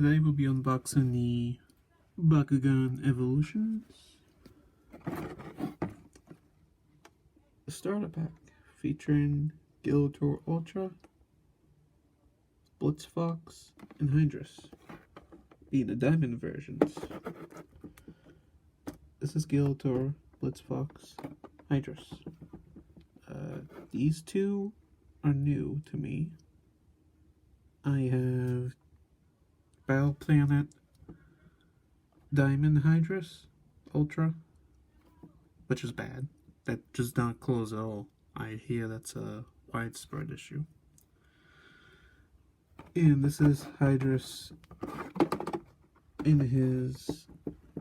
Today we'll be unboxing the Bakugan Evolutions. A starter pack featuring Skeletor Ultra, Blitzfox, and Hydrus, being the diamond versions. This is Skeletor, Blitzfox, Hydrus. These two are new to me. I have Battle Planet Diamond Hydrus Ultra, which is bad. That does not close at all. I hear that's a widespread issue. And this is Hydrus in his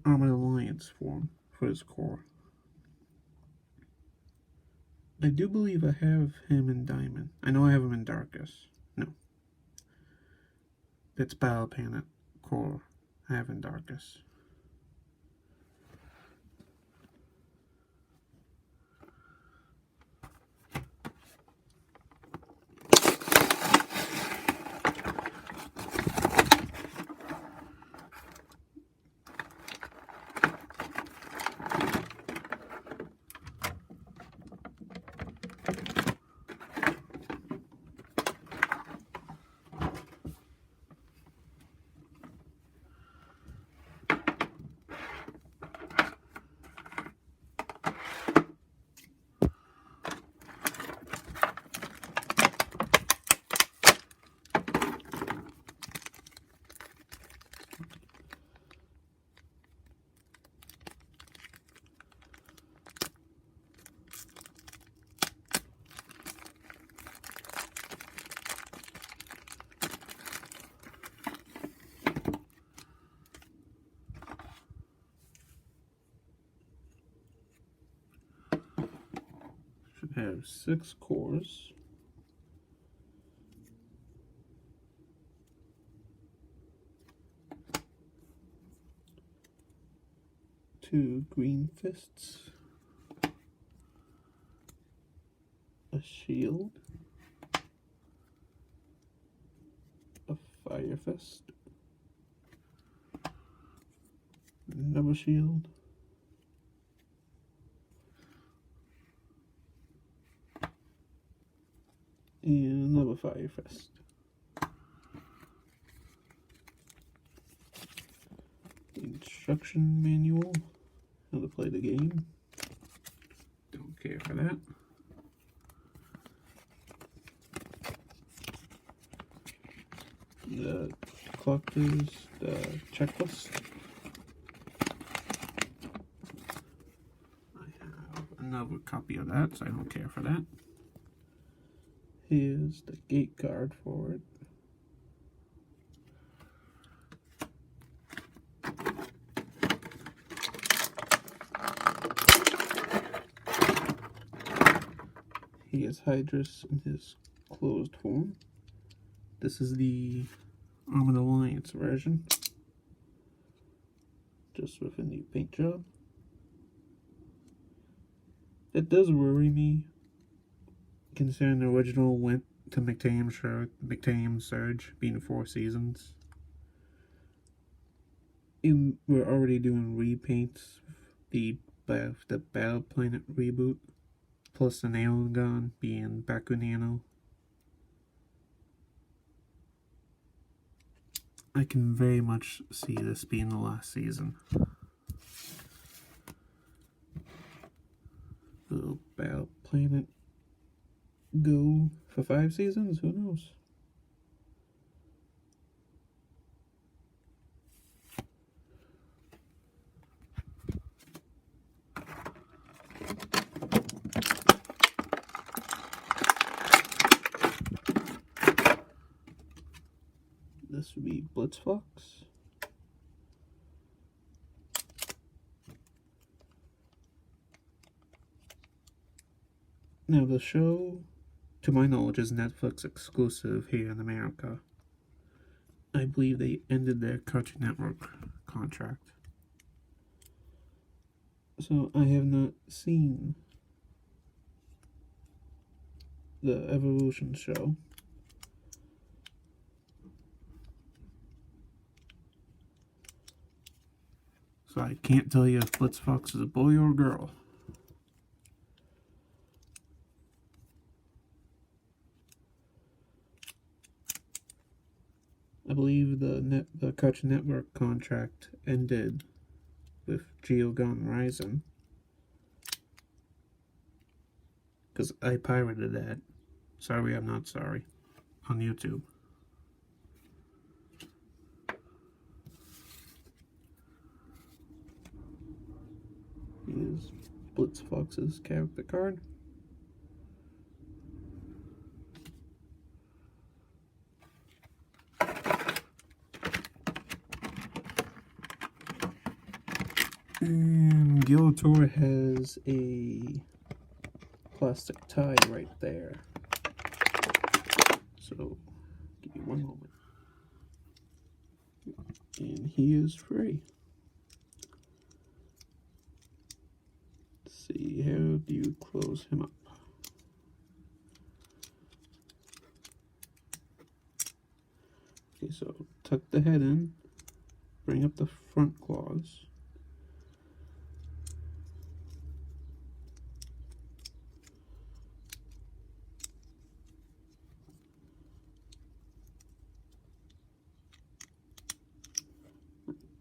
Armored Alliance form for his core. I do believe I have him in Diamond. I know I have him in Darkest. No. It's Battle Planet core I have in Darkest. Should have 6 cores. Two green fists, a shield, a fire fist, another shield, and another fire fist. Instruction manual, how to play the game. Don't care for that. The collector's checklist. I have another copy of that, so I don't care for that. Here's the gate card for it. Here's Hydrus in his closed form. This is the Armored Alliance version, just with a new paint job. It does worry me, considering the original went to McTame Surge, being 4 seasons. And we're already doing repaints, the Battle Planet reboot, plus the Nail Gun being Bakugan. I can very much see this being the last season. Will Battle Planet go for 5 seasons? Who knows? This would be Blitzfox. Now the show, to my knowledge, is Netflix exclusive here in America. I believe they ended their Cartoon Network contract. So I have not seen the Evolution show. So I can't tell you if Blitzfox is a boy or a girl. I believe the Cartoon Network contract ended with Bakugan Rising, because I pirated that. Sorry, I'm not sorry. On YouTube. Here's Blitzfox's character card. And Giltor has a plastic tie right there. So, give me one moment. And he is free. Let's see, how do you close him up? Okay, so tuck the head in, bring up the front claws.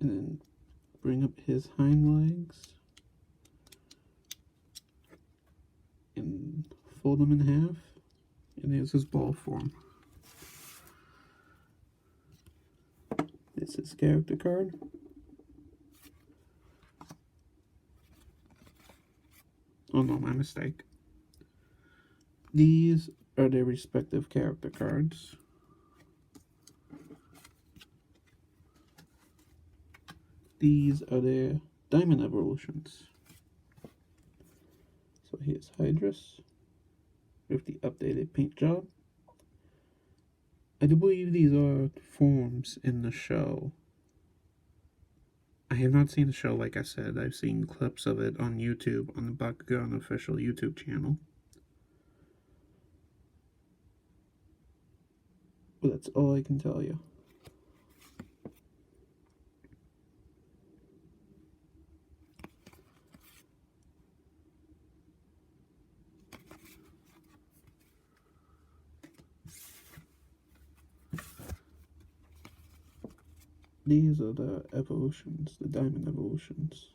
And then bring up his hind legs and fold them in half, and there's his ball form. This is his character card. Oh no, my mistake. These are their respective character cards. These are their Diamond Evolutions. So here's Hydrus with the updated paint job. I do believe these are forms in the show. I have not seen the show, like I said. I've seen clips of it on YouTube, on the Bakugan official YouTube channel. But that's all I can tell you. These are the evolutions, the Diamond Evolutions.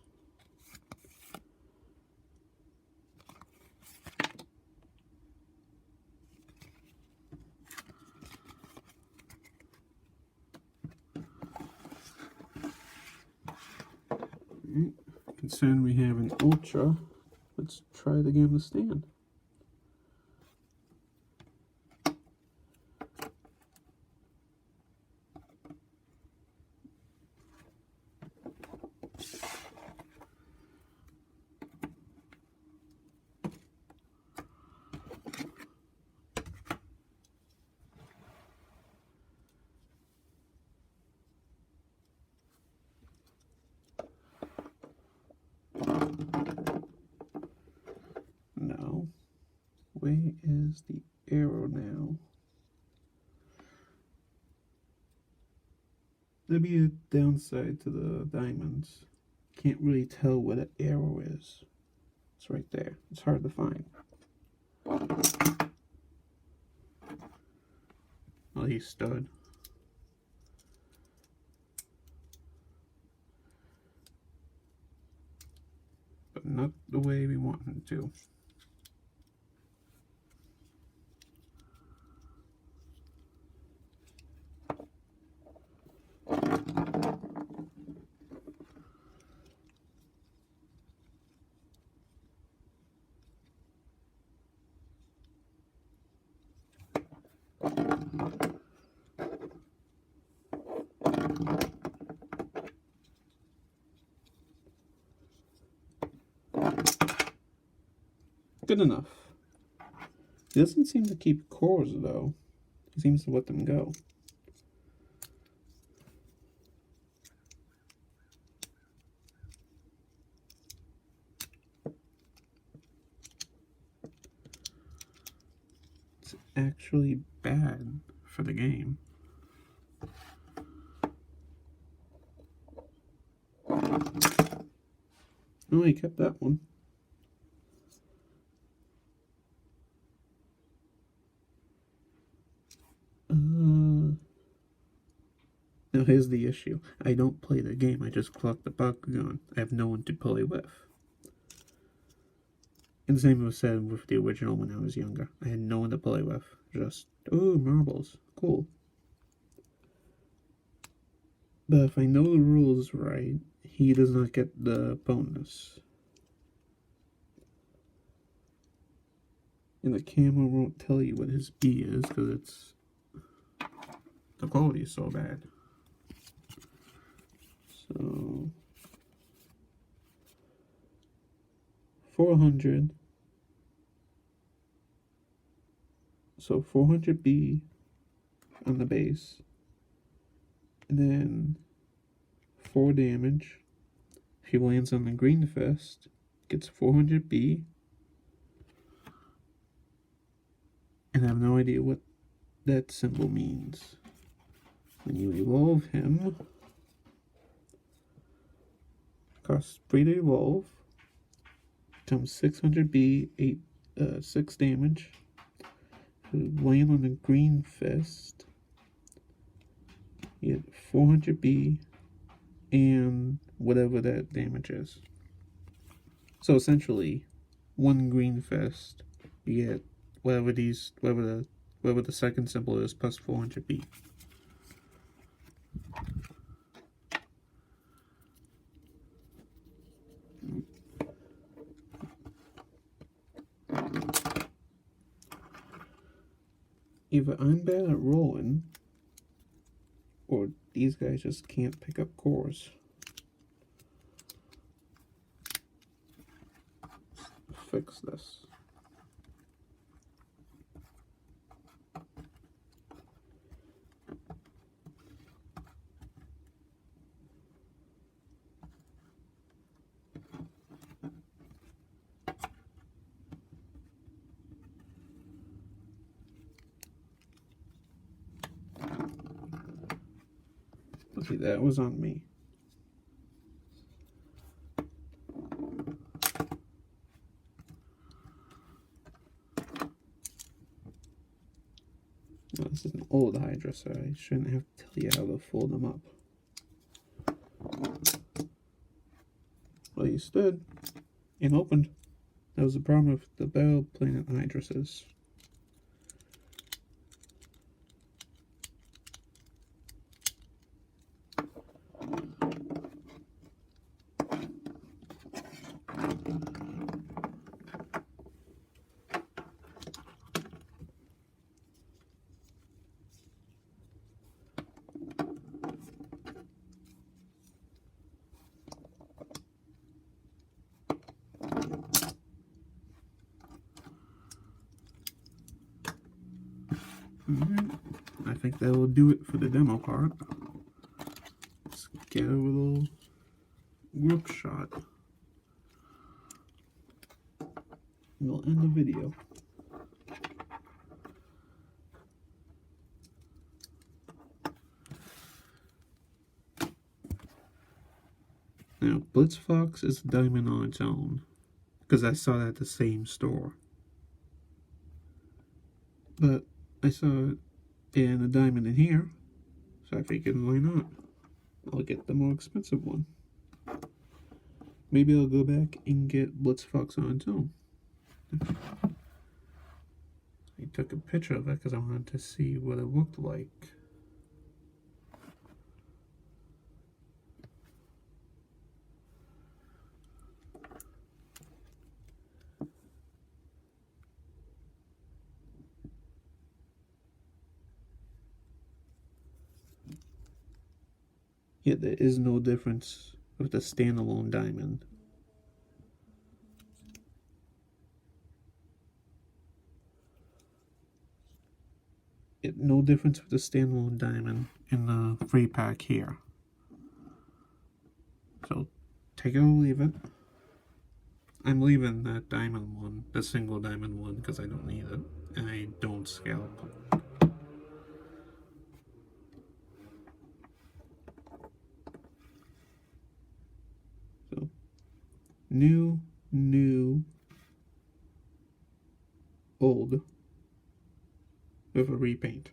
Concerned we have an Ultra. Let's try the game to stand. No. Where is the arrow now? There'd be a downside to the diamonds. Can't really tell where the arrow is. It's right there. It's hard to find. Oh, he stood. But not the way we want him to. Good enough. He doesn't seem to keep cores, though. He seems to let them go. It's actually bad for the game. Oh, I kept that one. Now here's the issue. I don't play the game, I just collect the Bakugan. I have no one to play with. And the same was said with the original when I was younger. I had no one to play with. Just, oh, marbles. Cool. But if I know the rules right, he does not get the bonus. And the camera won't tell you what his B is because the quality is so bad. So 400. So 400B on the base. And then 4 damage. If he lands on the green fist, gets 400B. And I have no idea what that symbol means. When you evolve him, costs 3 to evolve, becomes 600B, 6 damage. Land on the green fist, you get 400B and whatever that damage is. So essentially, one green fist, you get whatever the second symbol is plus 400B. Either I'm bad at rolling, or these guys just can't pick up cores. Fix this. Okay, that was on me. Well, this is an old Hydra, so I shouldn't have to tell you how to fold them up. Well, you stood and opened. That was the problem with the Battle Planet Hydruses. Alright, I think that will do it for the demo part. Let's get a little group shot. We'll end the video. Now, Blitzfox is a diamond on its own, because I saw that at the same store. But I saw it in a diamond in here, so I figured why not? I'll get the more expensive one. Maybe I'll go back and get Blitzfox on its own. I took a picture of it because I wanted to see what it looked like. Yeah, there is no difference with the standalone diamond. No difference with the standalone diamond in the free pack here. So, take it or leave it. I'm leaving that diamond one, the single diamond one, because I don't need it, and I don't scalp. So, New, old with a repaint.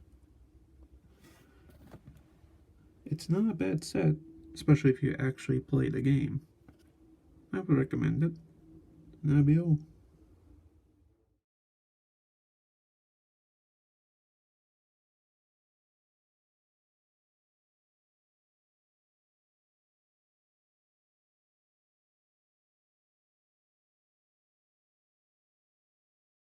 It's not a bad set, especially if you actually play the game. I would recommend it. And that'll be all.